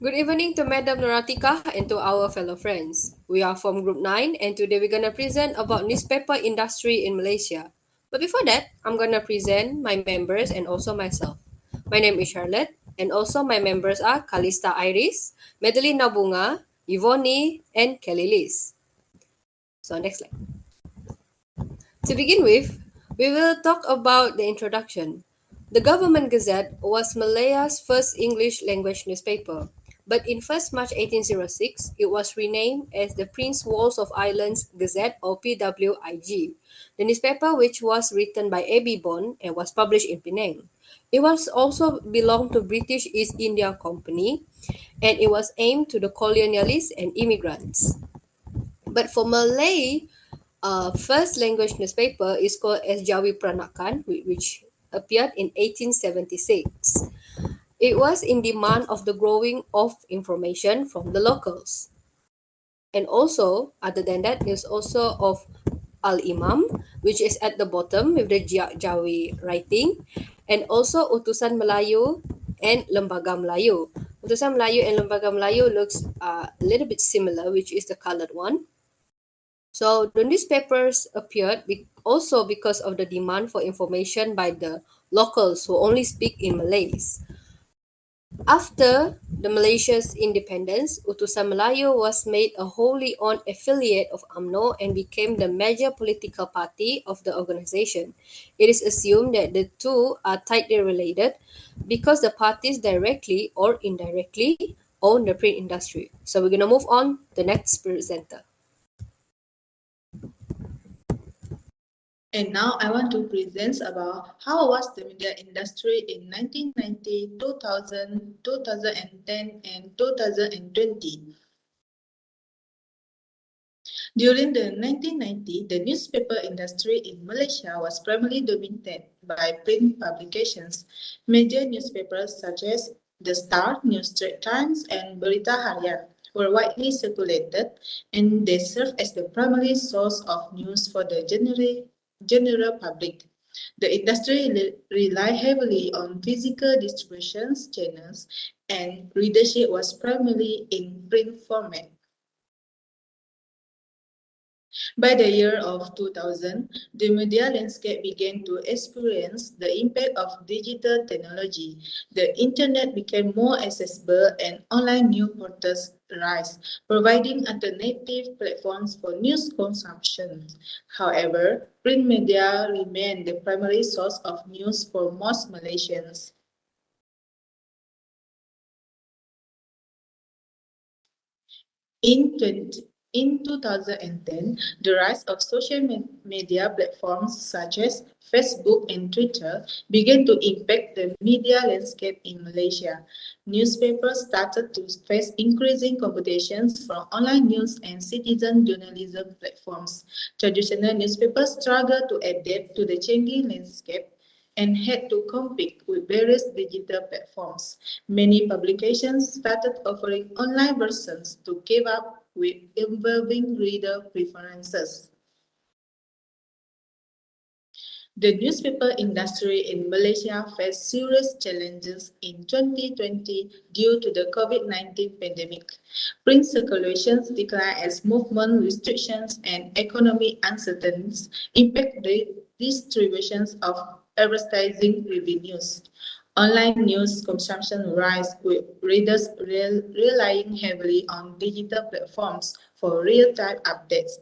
Good evening to Madam Naratika and to our fellow friends. We are from Group 9 and today we're going to present about newspaper industry in Malaysia. But before that, I'm going to present my members and also myself. My name is Charlotte and also my members are Kalista Iris, Madeline Nabunga, Yvonne, and Kelly Liz. So next slide. To begin with, we will talk about the introduction. The Government Gazette was Malaya's first English language newspaper, but in 1st March 1806, it was renamed as the Prince Walls of Islands Gazette or PWIG, the newspaper which was written by A.B. Bond and was published in Penang. It was also belonged to British East India Company and it was aimed to the colonialists and immigrants. But for Malay, first language newspaper is called as Jawi Peranakan, which appeared in 1876. It was in demand of the growing of information from the locals. And also, other than that, there's also of Al-Imam, which is at the bottom with the Jawi writing, and also Utusan Melayu and Lembaga Melayu. Utusan Melayu and Lembaga Melayu looks a little bit similar, which is the colored one. So the newspapers appeared also because of the demand for information by the locals who only speak in Malays. After the Malaysia's independence, Utusan Melayu was made a wholly owned affiliate of UMNO and became the major political party of the organization. It is assumed that the two are tightly related because the parties directly or indirectly own the print industry. So we're going to move on to the next presenter. And now I want to present about how was the media industry in 1990, 2000, 2010, and 2020. During the 1990s, the newspaper industry in Malaysia was primarily dominated by print publications. Major newspapers such as The Star, New Straits Times, and Berita Harian were widely circulated, and they served as the primary source of news for the general public. The industry relied heavily on physical distribution channels, and readership was primarily in print format. By the year of 2000, the media landscape began to experience the impact of digital technology. The internet became more accessible and online news portals rise, providing alternative platforms for news consumption. However, print media remained the primary source of news for most Malaysians. In 2010, the rise of social media platforms such as Facebook and Twitter began to impact the media landscape in Malaysia. Newspapers started to face increasing competitions from online news and citizen journalism platforms. Traditional newspapers struggled to adapt to the changing landscape and had to compete with various digital platforms. Many publications started offering online versions to keep up with evolving reader preferences. The newspaper industry in Malaysia faced serious challenges in 2020 due to the COVID-19 pandemic. Print circulations declined as movement restrictions and economic uncertainties impact the distributions of advertising revenues. Online news consumption rise with readers relying heavily on digital platforms for real-time updates.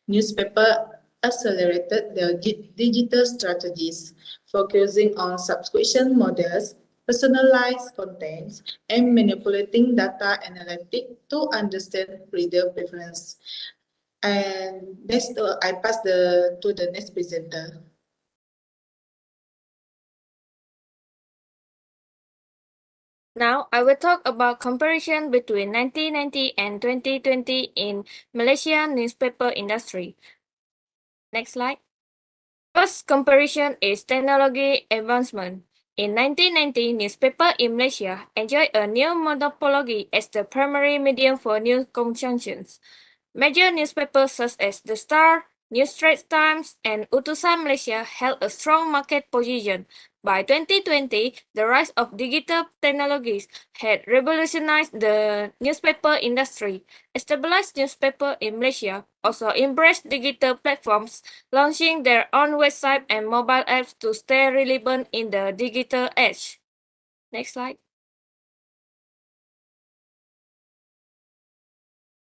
Newspaper accelerated their digital strategies, focusing on subscription models, personalized contents, and manipulating data analytics to understand reader preference. And next, I pass to the next presenter. Now, I will talk about comparison between 1990 and 2020 in Malaysian newspaper industry. Next slide. First comparison is technology advancement. In 1990, newspaper in Malaysia enjoyed a new monopoly as the primary medium for news consumption. Major newspapers such as The Star, New Straits Times, and Utusan Malaysia held a strong market position. By 2020, the rise of digital technologies had revolutionized the newspaper industry. Established newspapers in Malaysia also embraced digital platforms, launching their own website and mobile apps to stay relevant in the digital age. Next slide.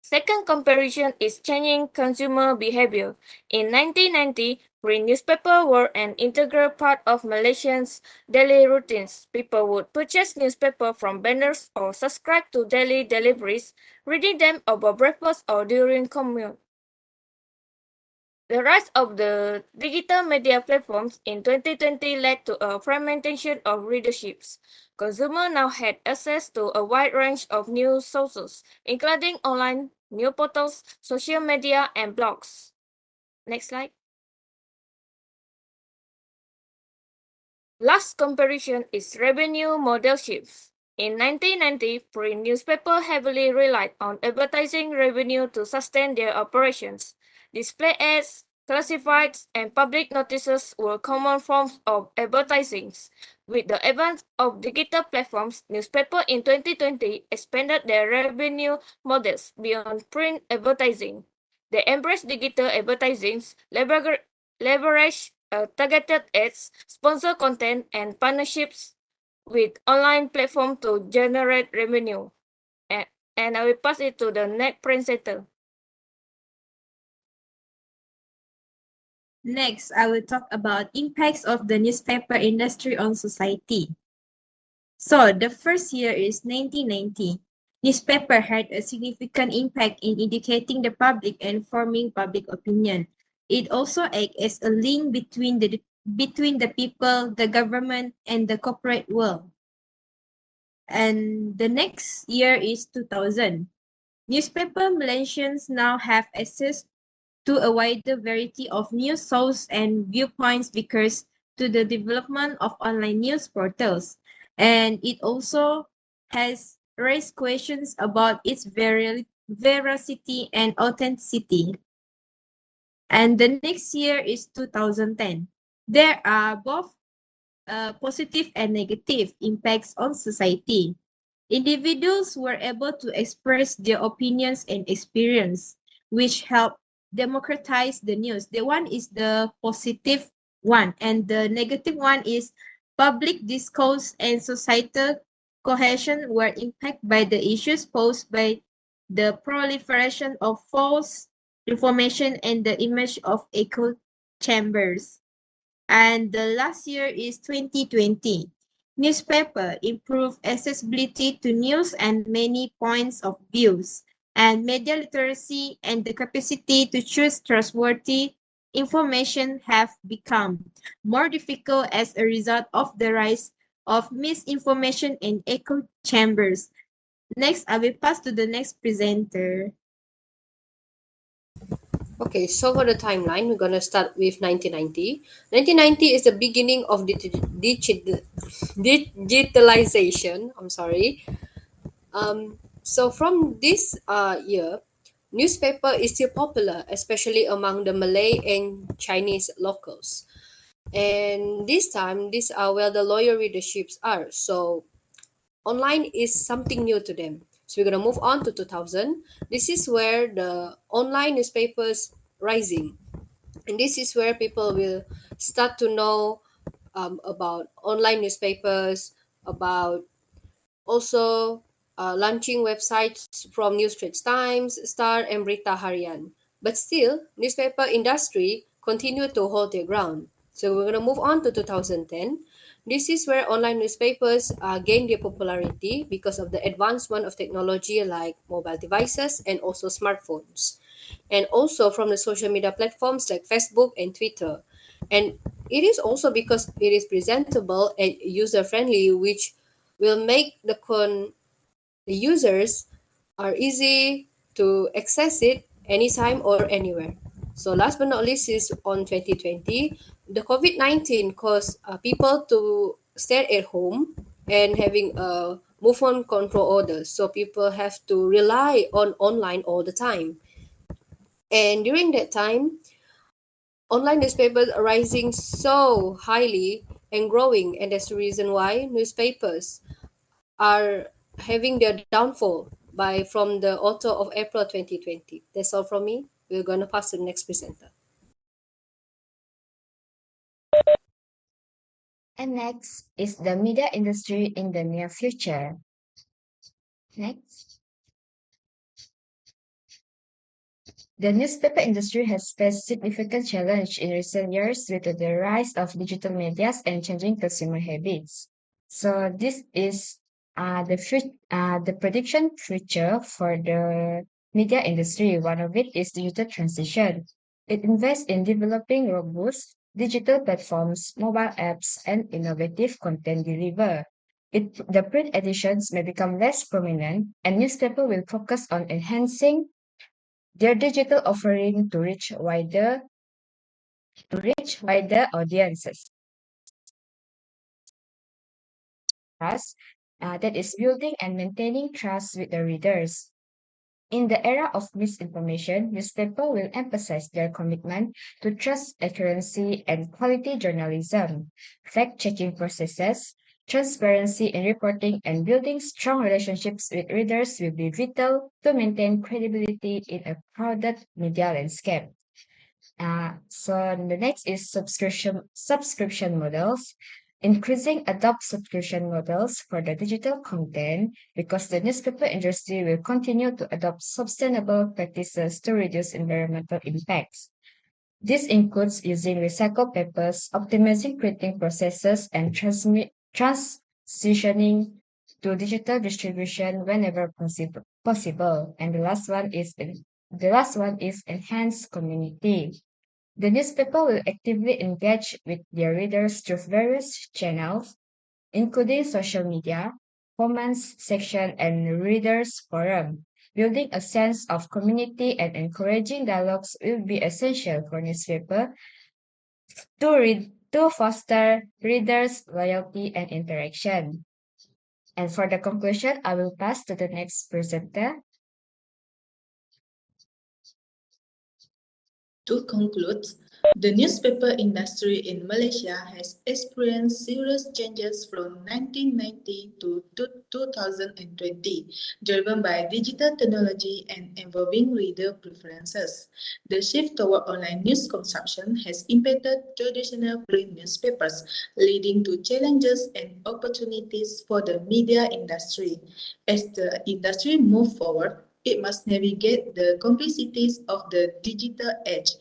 Second comparison is changing consumer behavior. In 1990, print newspapers were an integral part of Malaysians' daily routines. People would purchase newspapers from vendors or subscribe to daily deliveries, reading them over breakfast or during commute. The rise of the digital media platforms in 2020 led to a fragmentation of readerships. Consumers now had access to a wide range of news sources, including online news portals, social media, and blogs. Next slide. Last comparison is revenue model shifts. In 1990, print newspapers heavily relied on advertising revenue to sustain their operations. Display ads, classifieds, and public notices were common forms of advertising. With the advent of digital platforms, newspapers in 2020 expanded their revenue models beyond print advertising. They embraced digital advertising, leverage targeted ads, sponsor content, and partnerships with online platforms to generate revenue. And I will pass it to the next presenter. Next, I will talk about impacts of the newspaper industry on society. So, the first year is 1990. Newspaper had a significant impact in educating the public and forming public opinion. It also acts as a link between the people, the government, and the corporate world. And the next year is 2000. Newspaper Malaysians now have access to a wider variety of news sources and viewpoints because to the development of online news portals. And it also has raised questions about its veracity and authenticity. And the next year is 2010. There are both positive and negative impacts on society. Individuals were able to express their opinions and experience, which helped democratize the news. The one is the positive one, and the negative one is public discourse and societal cohesion were impacted by the issues posed by the proliferation of false information and the image of echo chambers. And the last year is 2020. Newspaper improve accessibility to news and many points of views, and media literacy and the capacity to choose trustworthy information have become more difficult as a result of the rise of misinformation and echo chambers. Next, I will pass to the next presenter. Okay, so for the timeline, we're going to start with 1990. 1990 is the beginning of digitalization. I'm sorry. So from this year, newspaper is still popular, especially among the Malay and Chinese locals. And this time, these are where the loyal readerships are. So online is something new to them. So we're gonna move on to 2000. This is where the online newspapers rising, and this is where people will start to know about online newspapers, about also launching websites from New Straits Times, Star, and Berita Harian. But still, newspaper industry continue to hold their ground. So we're gonna move on to 2010. This is where online newspapers gain their popularity because of the advancement of technology like mobile devices and also smartphones, and also from the social media platforms like Facebook and Twitter. And it is also because it is presentable and user friendly, which will make the users are easy to access it anytime or anywhere. So last but not least is on 2020, the COVID-19 caused people to stay at home and having a movement control orders. So people have to rely on online all the time. And during that time, online newspapers are rising so highly and growing, and that's the reason why newspapers are having their downfall by from the author of April 2020. That's all from me. We're gonna pass to the next presenter. And next is the media industry in the near future. Next. The newspaper industry has faced significant challenge in recent years due to the rise of digital medias and changing consumer habits. So this is the prediction future for the media industry. One of it is digital transition. It invests in developing robust digital platforms, mobile apps, and innovative content deliver. The print editions may become less prominent, and newspaper will focus on enhancing their digital offering to reach wider audiences. Trust that is building and maintaining trust with the readers. In the era of misinformation, newspaper will emphasize their commitment to trust, accuracy, and quality journalism, fact-checking processes, transparency in reporting, and building strong relationships with readers will be vital to maintain credibility in a crowded media landscape. So the next is subscription models. Increasing adopt subscription models for the digital content because the newspaper industry will continue to adopt sustainable practices to reduce environmental impacts. This includes using recycled papers, optimizing printing processes, and transitioning to digital distribution whenever possible. And the last one is enhanced community. The newspaper will actively engage with their readers through various channels, including social media, comments section, and readers forum. Building a sense of community and encouraging dialogues will be essential for newspaper to foster readers' loyalty and interaction. And for the conclusion, I will pass to the next presenter. To conclude, the newspaper industry in Malaysia has experienced serious changes from 1990 to 2020, driven by digital technology and evolving reader preferences. The shift toward online news consumption has impacted traditional print newspapers, leading to challenges and opportunities for the media industry. As the industry moves forward, it must navigate the complexities of the digital age,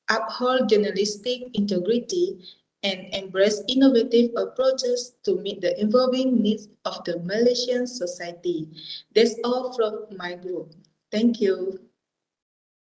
uphold journalistic integrity, and embrace innovative approaches to meet the evolving needs of the Malaysian society. That's all from my group. Thank you.